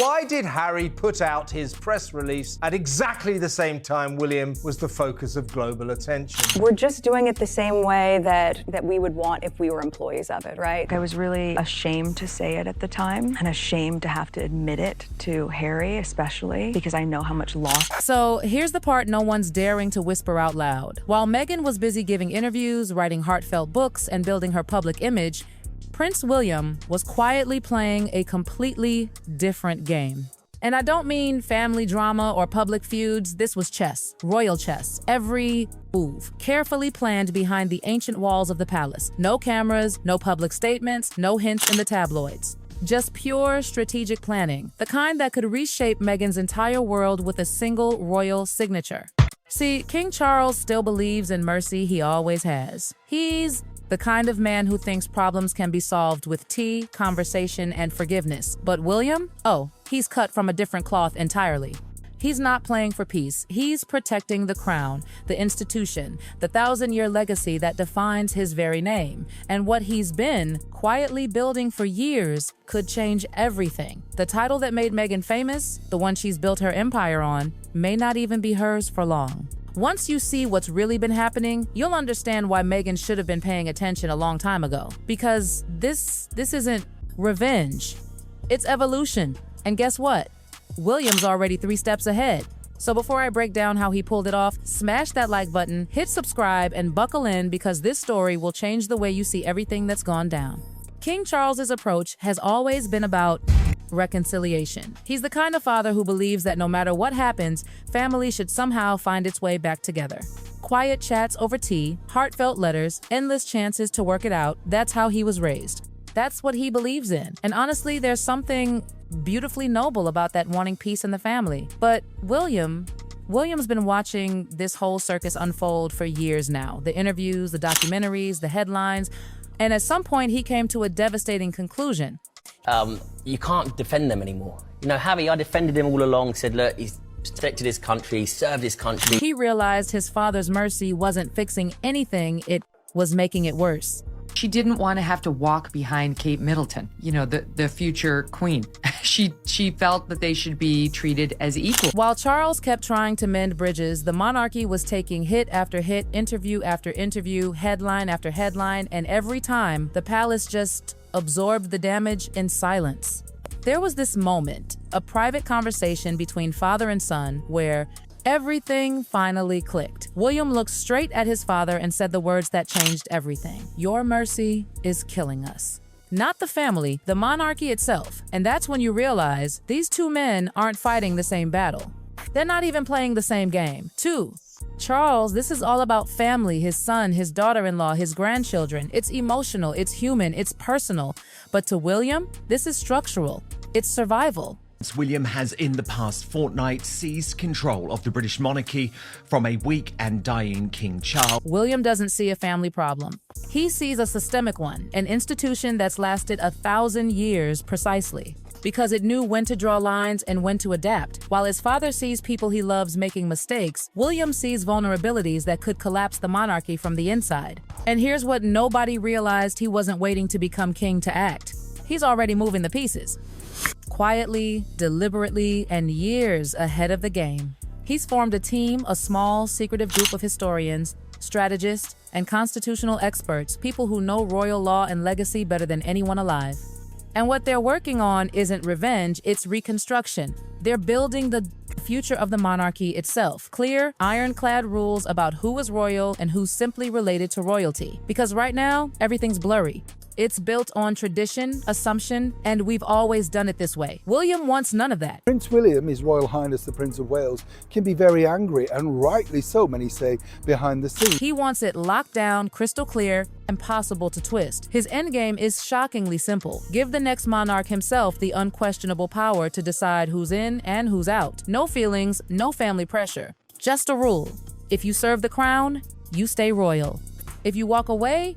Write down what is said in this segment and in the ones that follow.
why did Harry put out his press release at exactly the same time William was the focus of global attention? We're just doing it the same way that we would want if we were employees of it, right? I was really ashamed to say it at the time and ashamed to have to admit it to Harry, especially because I know how much loss. So here's the part no one's daring to whisper out loud. While Meghan was busy giving interviews, writing heartfelt books, and building her public image, Prince William was quietly playing a completely different game. And I don't mean family drama or public feuds. This was chess, royal chess. Every move carefully planned behind the ancient walls of the palace. No cameras, no public statements, no hints in the tabloids. Just pure strategic planning, the kind that could reshape Meghan's entire world with a single royal signature. See, King Charles still believes in mercy. He always has. He's the kind of man who thinks problems can be solved with tea, conversation, and forgiveness. But William? Oh, he's cut from a different cloth entirely. He's not playing for peace. He's protecting the crown, the institution, the 1,000-year legacy that defines his very name. And what he's been quietly building for years could change everything. The title that made Meghan famous, the one she's built her empire on, may not even be hers for long. Once you see what's really been happening, you'll understand why Meghan should have been paying attention a long time ago. Because this isn't revenge. It's evolution. And guess what? William's already 3 steps ahead. So before I break down how he pulled it off, smash that like button, hit subscribe, and buckle in because this story will change the way you see everything that's gone down. King Charles's approach has always been about reconciliation. He's the kind of father who believes that no matter what happens, family should somehow find its way back together. Quiet chats over tea, heartfelt letters, endless chances to work it out. That's how he was raised. That's what he believes in. And honestly, there's something beautifully noble about that, wanting peace in the family. But William's been watching this whole circus unfold for years now. The interviews, the documentaries, the headlines. And at some point, he came to a devastating conclusion. You can't defend them anymore. You know, Harry, I defended him all along, said, look, he's protected his country, served his country. He realized his father's mercy wasn't fixing anything, it was making it worse. She didn't want to have to walk behind Kate Middleton, you know, the future queen. She felt that they should be treated as equal. While Charles kept trying to mend bridges, the monarchy was taking hit after hit, interview after interview, headline after headline, and every time, the palace just absorbed the damage in silence. There was this moment, a private conversation between father and son, where everything finally clicked. William looked straight at his father and said the words that changed everything. Your mercy is killing us. Not the family, the monarchy itself. And that's when you realize these two men aren't fighting the same battle. They're not even playing the same game. Charles, this is all about family, his son, his daughter-in-law, his grandchildren. It's emotional, it's human, it's personal. But to William, this is structural. It's survival. William has in the past fortnight seized control of the British monarchy from a weak and dying King Charles. William doesn't see a family problem. He sees a systemic one, an institution that's lasted 1,000 years precisely, because it knew when to draw lines and when to adapt. While his father sees people he loves making mistakes, William sees vulnerabilities that could collapse the monarchy from the inside. And here's what nobody realized: he wasn't waiting to become king to act. He's already moving the pieces. Quietly, deliberately, and years ahead of the game. He's formed a team, a small, secretive group of historians, strategists, and constitutional experts, people who know royal law and legacy better than anyone alive. And what they're working on isn't revenge, it's reconstruction. They're building the future of the monarchy itself. Clear, ironclad rules about who is royal and who's simply related to royalty. Because right now, everything's blurry. It's built on tradition, assumption, and we've always done it this way. William wants none of that. Prince William, His Royal Highness the Prince of Wales, can be very angry, and rightly so, many say, behind the scenes. He wants it locked down, crystal clear, impossible to twist. His endgame is shockingly simple. Give the next monarch himself the unquestionable power to decide who's in and who's out. No feelings, no family pressure. Just a rule. If you serve the crown, you stay royal. If you walk away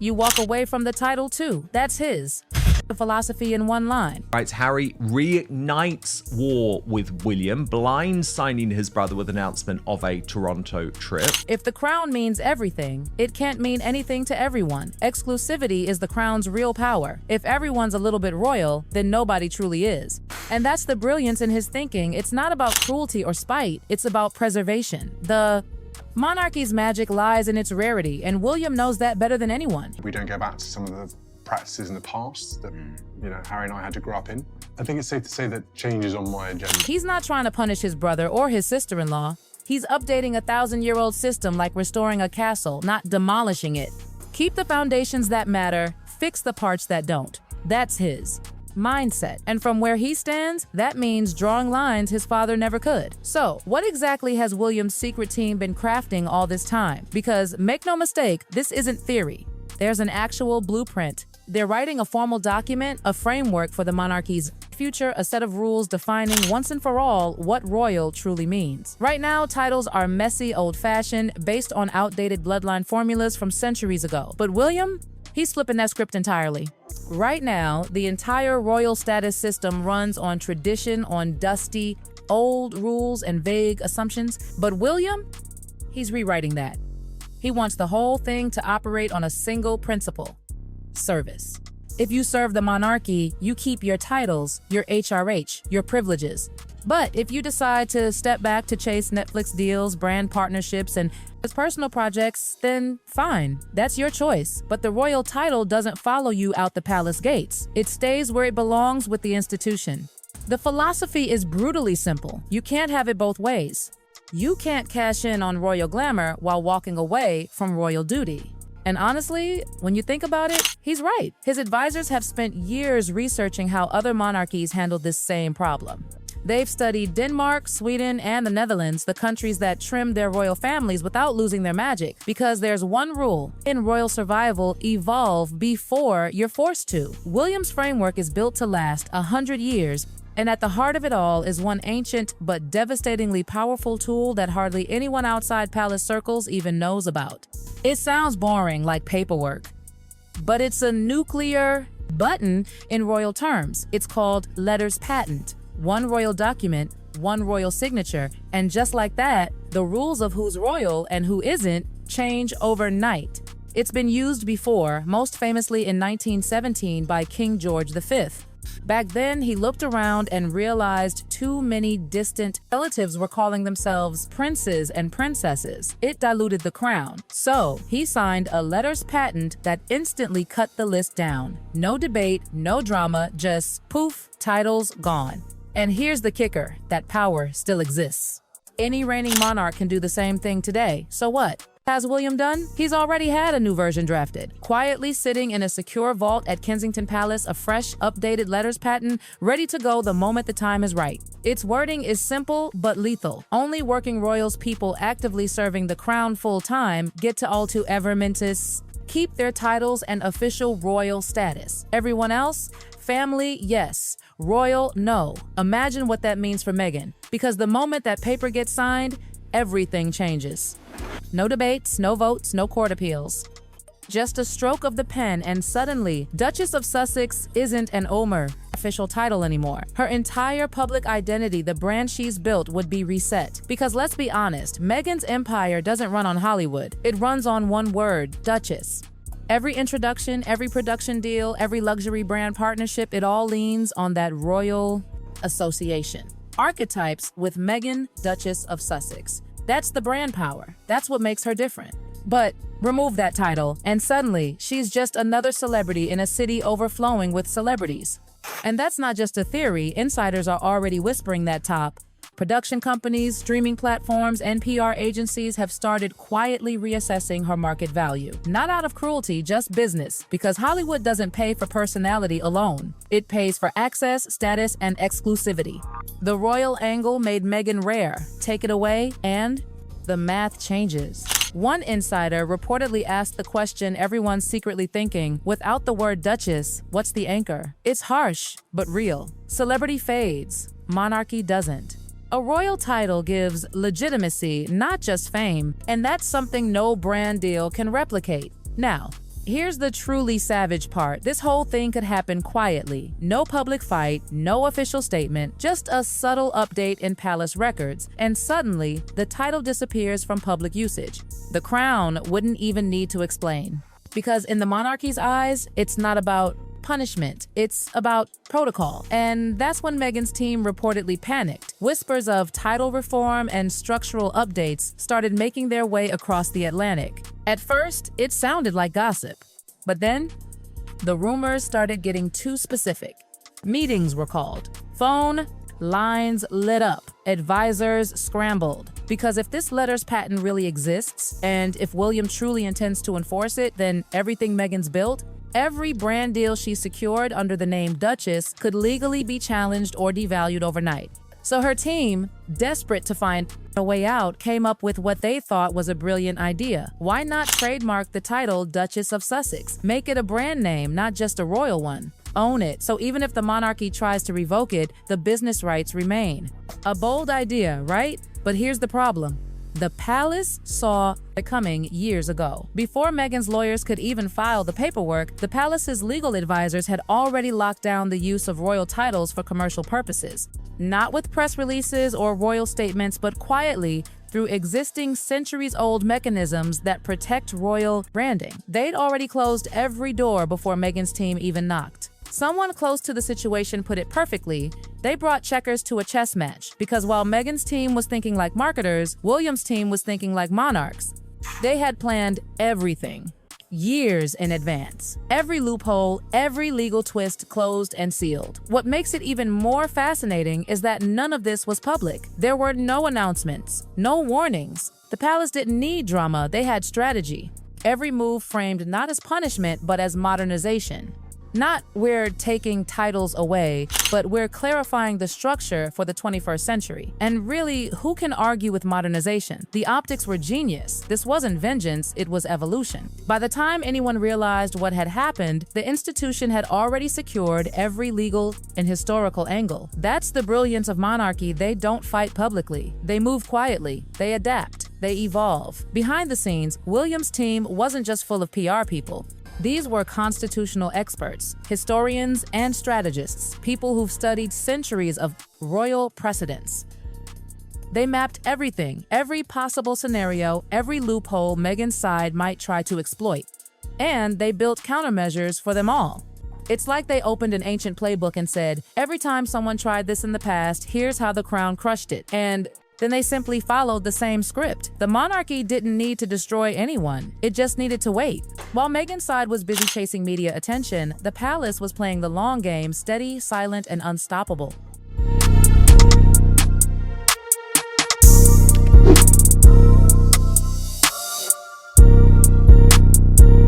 from the title too. That's his. the philosophy in one line. Right, Harry reignites war with William, blindsiding his brother with announcement of a Toronto trip. If the crown means everything, it can't mean anything to everyone. Exclusivity is the crown's real power. If everyone's a little bit royal, then nobody truly is. And that's the brilliance in his thinking. It's not about cruelty or spite, it's about preservation. The monarchy's magic lies in its rarity, and William knows that better than anyone. We don't go back to some of the practices in the past that, Harry and I had to grow up in. I think it's safe to say that change is on my agenda. He's not trying to punish his brother or his sister-in-law. He's updating a 1,000-year-old system like restoring a castle, not demolishing it. Keep the foundations that matter, fix the parts that don't. That's his mindset. And from where he stands, that means drawing lines his father never could. So, what exactly has William's secret team been crafting all this time? Because, make no mistake, this isn't theory. There's an actual blueprint. They're writing a formal document, a framework for the monarchy's future, a set of rules defining once and for all what royal truly means. Right now, titles are messy, old-fashioned, based on outdated bloodline formulas from centuries ago. But William? He's flipping that script entirely. Right now, the entire royal status system runs on tradition, on dusty, old rules and vague assumptions. But William? He's rewriting that. He wants the whole thing to operate on a single principle: service. If you serve the monarchy, you keep your titles, your HRH, your privileges. But if you decide to step back to chase Netflix deals, brand partnerships, and his personal projects, then fine, that's your choice. But the royal title doesn't follow you out the palace gates. It stays where it belongs with the institution. The philosophy is brutally simple. You can't have it both ways. You can't cash in on royal glamour while walking away from royal duty. And honestly, when you think about it, he's right. His advisors have spent years researching how other monarchies handled this same problem. They've studied Denmark, Sweden, and the Netherlands, the countries that trimmed their royal families without losing their magic. Because there's one rule: in royal survival, evolve before you're forced to. William's framework is built to last 100 years, and at the heart of it all is one ancient but devastatingly powerful tool that hardly anyone outside palace circles even knows about. It sounds boring, like paperwork, but it's a nuclear button in royal terms. It's called letters patent. One royal document, one royal signature, and just like that, the rules of who's royal and who isn't change overnight. It's been used before, most famously in 1917 by King George V. Back then, he looked around and realized too many distant relatives were calling themselves princes and princesses. It diluted the crown. So, he signed a letters patent that instantly cut the list down. No debate, no drama, just poof, titles gone. And here's the kicker: that power still exists. Any reigning monarch can do the same thing today. So what? Has William done? He's already had a new version drafted, quietly sitting in a secure vault at Kensington Palace, a fresh, updated letters patent, ready to go the moment the time is right. Its wording is simple but lethal. Only working royals, people actively serving the crown full-time, get to alto evermentis, keep their titles and official royal status. Everyone else? Family, yes. Royal, no. Imagine what that means for Meghan, because the moment that paper gets signed, everything changes. No debates, no votes, no court appeals. Just a stroke of the pen, and suddenly, Duchess of Sussex isn't an Omer official title anymore. Her entire public identity, the brand she's built, would be reset. Because let's be honest, Meghan's empire doesn't run on Hollywood. It runs on one word: Duchess. Every introduction, every production deal, every luxury brand partnership, it all leans on that royal association. Archetypes with Meghan, Duchess of Sussex. That's the brand power. That's what makes her different. But remove that title, and suddenly, she's just another celebrity in a city overflowing with celebrities. And that's not just a theory. Insiders are already whispering that top. Production companies, streaming platforms, and PR agencies have started quietly reassessing her market value. Not out of cruelty, just business. Because Hollywood doesn't pay for personality alone. It pays for access, status, and exclusivity. The royal angle made Meghan rare. Take it away, and the math changes. One insider reportedly asked the question everyone's secretly thinking: without the word Duchess, what's the anchor? It's harsh, but real. Celebrity fades. Monarchy doesn't. A royal title gives legitimacy, not just fame, and that's something no brand deal can replicate. Now, Here's the truly savage part. This whole thing could happen quietly. No public fight, no official statement, just a subtle update in palace records, and suddenly, the title disappears from public usage. The crown wouldn't even need to explain. Because in the monarchy's eyes, it's not about punishment, it's about protocol. And that's when Meghan's team reportedly panicked. Whispers of title reform and structural updates started making their way across the Atlantic. At first, it sounded like gossip. But then, the rumors started getting too specific. Meetings were called. Phone lines lit up. Advisors scrambled. Because if this letters patent really exists, and if William truly intends to enforce it, then everything Meghan's built, every brand deal she secured under the name Duchess could legally be challenged or devalued overnight. So her team, desperate to find a way out, came up with what they thought was a brilliant idea. Why not trademark the title Duchess of Sussex? Make it a brand name, not just a royal one. Own it, so even if the monarchy tries to revoke it, the business rights remain. A bold idea, right? But here's the problem. The palace saw it coming years ago. Before Meghan's lawyers could even file the paperwork, the palace's legal advisors had already locked down the use of royal titles for commercial purposes. Not with press releases or royal statements, but quietly through existing centuries-old mechanisms that protect royal branding. They'd already closed every door before Meghan's team even knocked. Someone close to the situation put it perfectly. They brought checkers to a chess match, because while Meghan's team was thinking like marketers, William's team was thinking like monarchs. They had planned everything, years in advance. Every loophole, every legal twist closed and sealed. What makes it even more fascinating is that none of this was public. There were no announcements, no warnings. The palace didn't need drama, they had strategy. Every move framed not as punishment, but as modernization. Not we're taking titles away, but we're clarifying the structure for the 21st century. And really, who can argue with modernization? The optics were genius. This wasn't vengeance, it was evolution. By the time anyone realized what had happened, the institution had already secured every legal and historical angle. That's the brilliance of monarchy. They don't fight publicly. They move quietly. They adapt. They evolve. Behind the scenes, William's team wasn't just full of PR people. These were constitutional experts, historians, and strategists, people who've studied centuries of royal precedents. They mapped everything, every possible scenario, every loophole Meghan's side might try to exploit. And they built countermeasures for them all. It's like they opened an ancient playbook and said, every time someone tried this in the past, here's how the crown crushed it. And then they simply followed the same script. The monarchy didn't need to destroy anyone. It just needed to wait. While Meghan's side was busy chasing media attention, the palace was playing the long game, steady, silent, and unstoppable.